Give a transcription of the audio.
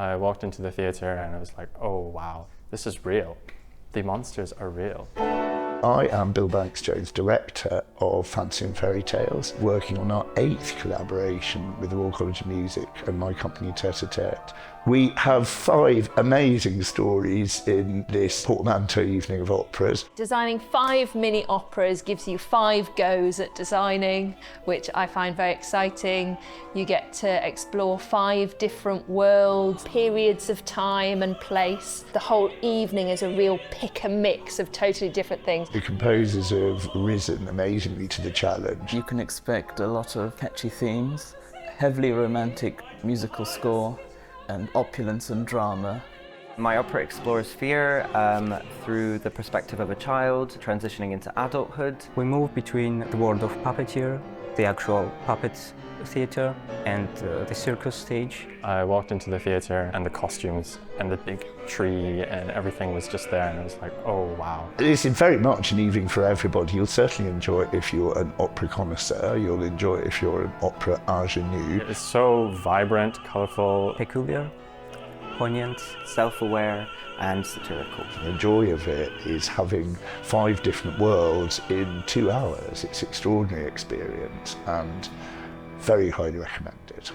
I walked into the theatre and I was like, oh wow, this is real. The monsters are real. I am Bill Banks-Jones, Director of Fantasy Fairytales, working on our 8th collaboration with the Royal College of Music and my company Tête. We have 5 amazing stories in this portmanteau evening of operas. Designing 5 mini operas gives you 5 goes at designing, which I find very exciting. You get to explore 5 different worlds, periods of time and place. The whole evening is a real pick and mix of totally different things. The composers have risen amazingly to the challenge. You can expect a lot of catchy themes, heavily romantic musical score, and opulence and drama. My opera explores fear through the perspective of a child transitioning into adulthood. We move between the world of puppeteer, the actual puppet theatre, and the circus stage. I walked into the theatre and the costumes and the big tree and everything was just there and I was like, oh wow. It's very much an evening for everybody. You'll certainly enjoy it if you're an opera connoisseur. You'll enjoy it if you're an opera ingenue. It's so vibrant, colourful. Peculiar, poignant, self-aware and satirical. The joy of it is having 5 different worlds in 2 hours. It's an extraordinary experience and very highly recommended.